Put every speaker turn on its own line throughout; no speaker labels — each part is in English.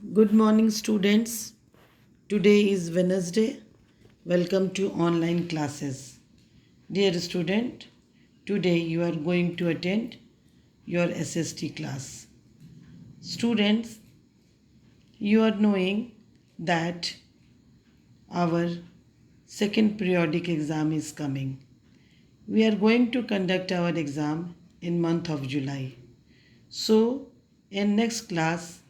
Good morning, students. Today is Wednesday. Welcome to online classes. Dear student, today you are going to attend your SST class. Students, you are knowing that our second periodic exam is coming. We are going to conduct our exam in month of July. So, in next class,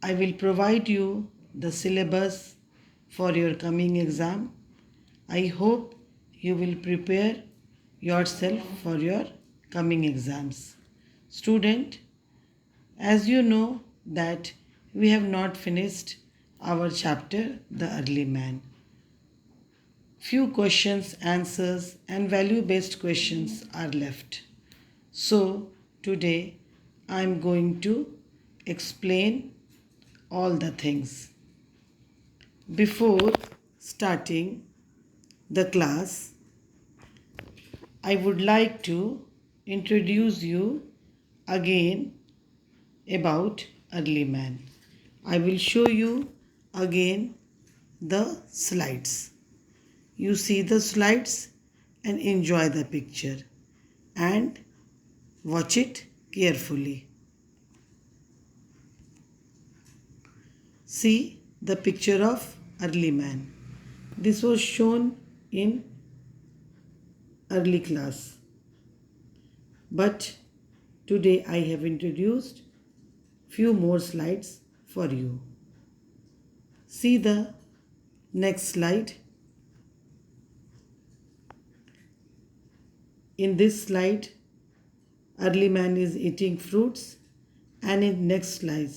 I will provide you the syllabus for your coming exam. I hope you will prepare yourself for your coming exams. Student, as you know that we have not finished our chapter The Early Man. Few questions, answers and value-based questions are left. So today I am going to explain all the things. Before starting the class, I would like to introduce you again about early man. I will show you again the slides. You see the slides and enjoy the picture and watch it carefully. See the picture of early man. This was shown in early class. But today I have introduced few more slides for you. See the next slide. In this slide, early man is eating fruits, and in next slide,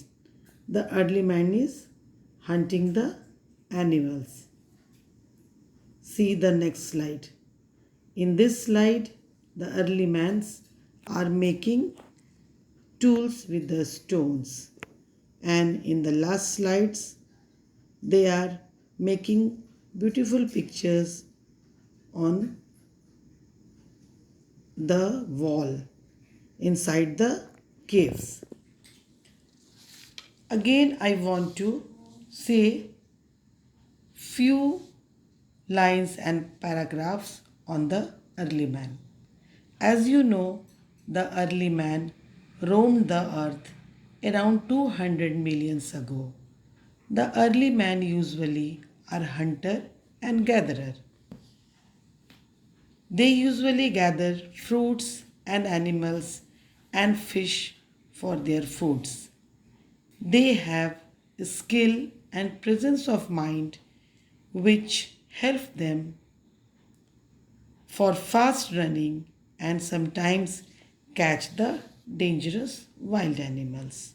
the early man is hunting the animals. See the next slide. In this slide, the early mans are making tools with the stones, and in the last slides, they are making beautiful pictures on the wall inside the caves. Again, I want to say few lines and paragraphs on the early man. As you know, the early man roamed the earth around 200 millions ago. The early man usually are hunter and gatherer. They usually gather fruits and animals and fish for their foods. They have skill and presence of mind which help them for fast running and sometimes catch the dangerous wild animals.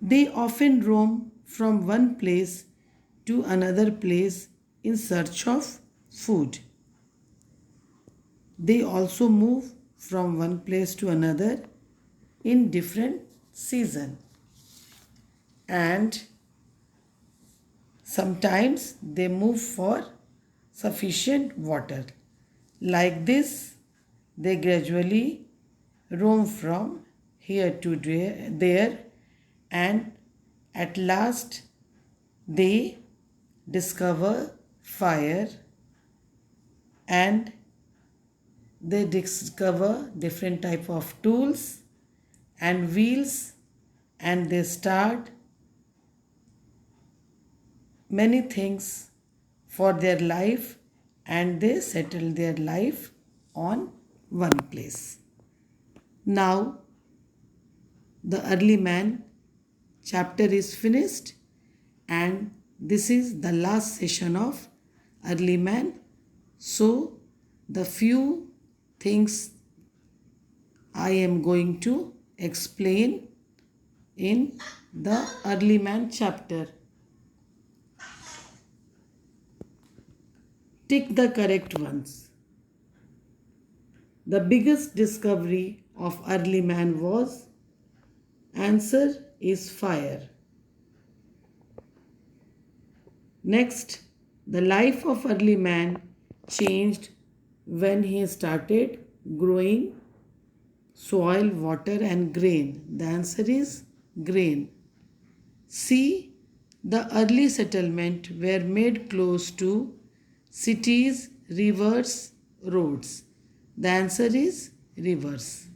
They often roam from one place to another place in search of food. They also move from one place to another in different season, and sometimes they move for sufficient water. Like this, they gradually roam from here to there, and at last they discover fire, and they discover different type of tools and wheels, and they start many things for their life, and they settle their life on one place. Now the early man chapter is finished, and this is the last session of early man. So the few things I am going to explain in the early man chapter. Tick the correct ones. The biggest discovery of early man was, answer is fire. Next, the life of early man changed when he started growing soil, water and grain. The answer is grain. C. The early settlement were made close to cities, rivers, roads. The answer is rivers.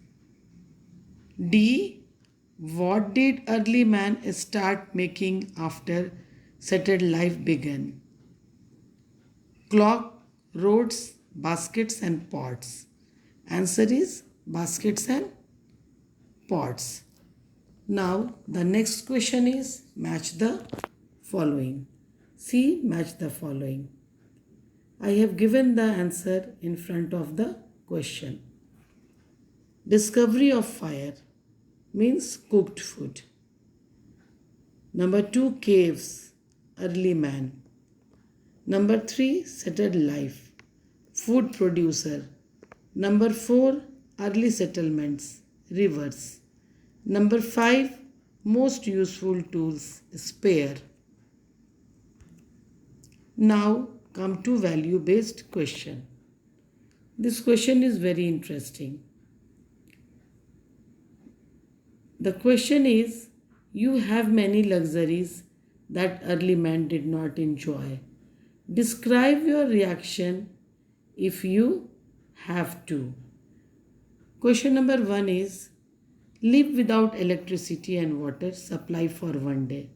D. What did early man start making after settled life began? Clock, roads, baskets and pots. Answer is baskets and pots. Now the next question is match the following. See, match the following. I have given the answer in front of the question. Discovery of fire means cooked food. Number 2, caves, early man. Number 3, settled life, food producer. Number 4, early settlements, rivers. Number 5, most useful tools, spare. Now come to value based question. This question is very interesting. The question is, you have many luxuries that early man did not enjoy. Describe your reaction if you have to. Question number 1 is, live without electricity and water supply for one day.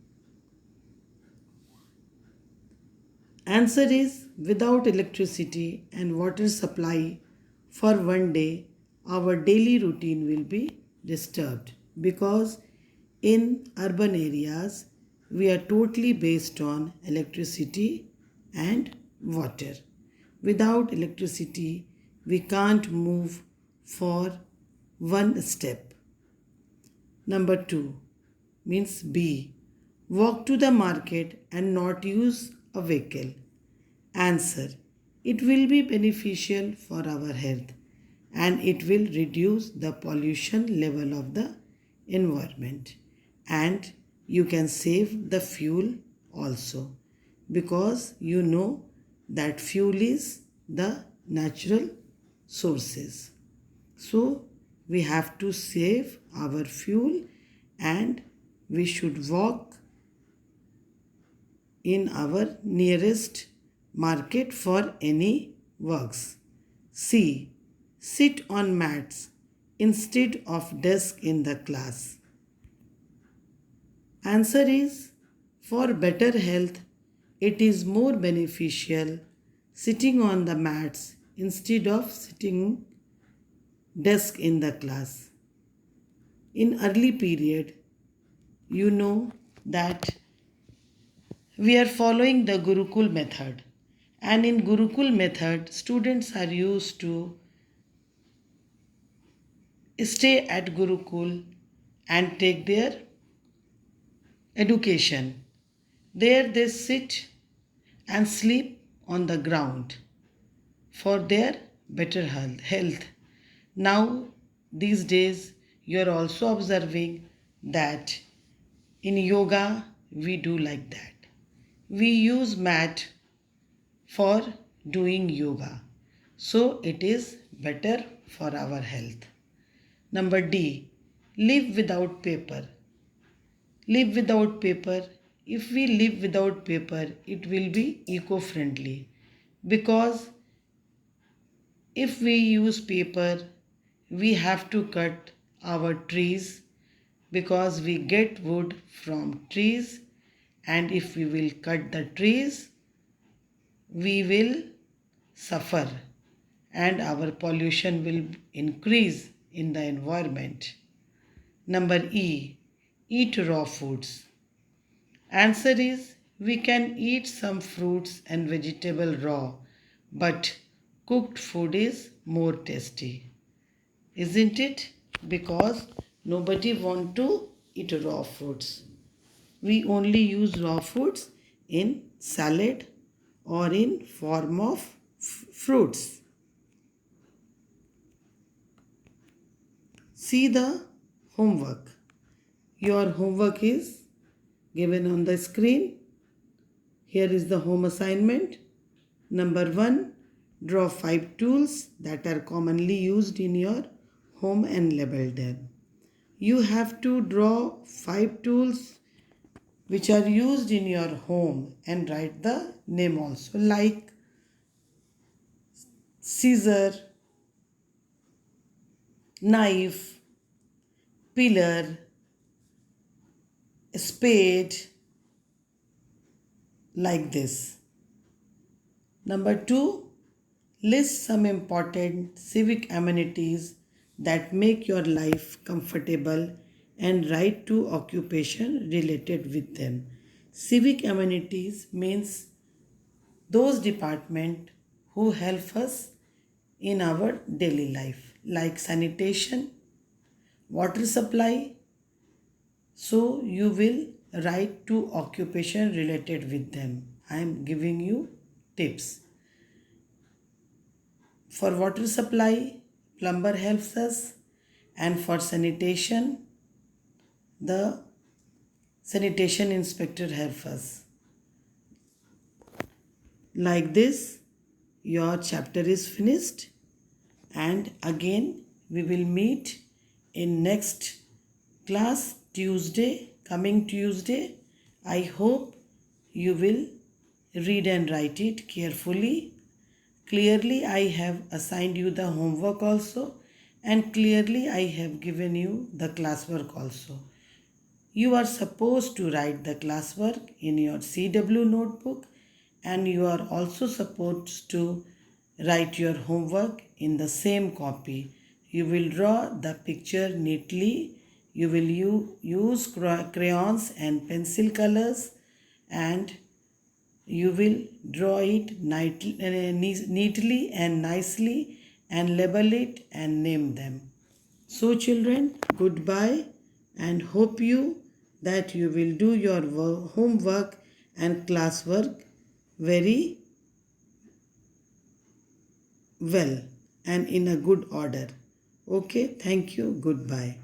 Answer is, without electricity and water supply for one day, our daily routine will be disturbed, because in urban areas we are totally based on electricity and water. Without electricity we can't move for one step. Number 2 means B. Walk to the market and not use a vehicle. Answer. It will be beneficial for our health and it will reduce the pollution level of the environment, and you can save the fuel also, because you know that fuel is the natural sources. So we have to save our fuel and we should walk in our nearest market for any works. C. Sit on mats instead of desk in the class. Answer is, for better health, it is more beneficial sitting on the mats instead of sitting desk in the class. In early period, you know that we are following the Gurukul method, and in Gurukul method students are used to stay at Gurukul and take their education. There they sit and sleep on the ground for their better health. Now these days you are also observing that in yoga we do like that. We use mat for doing yoga, so it is better for our health. Number D. Live without paper. Live without paper. If we live without paper, it will be eco-friendly, because if we use paper, we have to cut our trees, because we get wood from trees, and if we will cut the trees, we will suffer and our pollution will increase in the environment. Number E. Eat raw foods. Answer is, we can eat some fruits and vegetable raw, but cooked food is more tasty. Isn't it? Because nobody want to eat raw foods. We only use raw foods in salad or in form of fruits. See the homework. Your homework is given on the screen. Here is the home assignment. Number 1, draw 5 tools that are commonly used in your home and label them. You have to draw 5 tools which are used in your home and write the name also, like scissor, knife, pillar, spade, like this. Number 2, list some important civic amenities that make your life comfortable and write 2 occupation related with them. Civic amenities means those department who help us in our daily life, like sanitation, water supply. So you will write 2 occupation related with them. I am giving you tips. For water supply, plumber helps us, and for sanitation, the sanitation inspector helps us. Like this, your chapter is finished, and again we will meet in next class coming Tuesday. I hope you will read and write it carefully. Clearly, I have assigned you the homework also, and clearly, I have given you the classwork also. You are supposed to write the classwork in your CW notebook, and you are also supposed to write your homework in the same copy. You will draw the picture neatly. You will use crayons and pencil colors, and you will draw it neatly and nicely and label it and name them. So children, goodbye, and hope you that you will do your homework and classwork very well and in a good order. Okay, thank you, goodbye.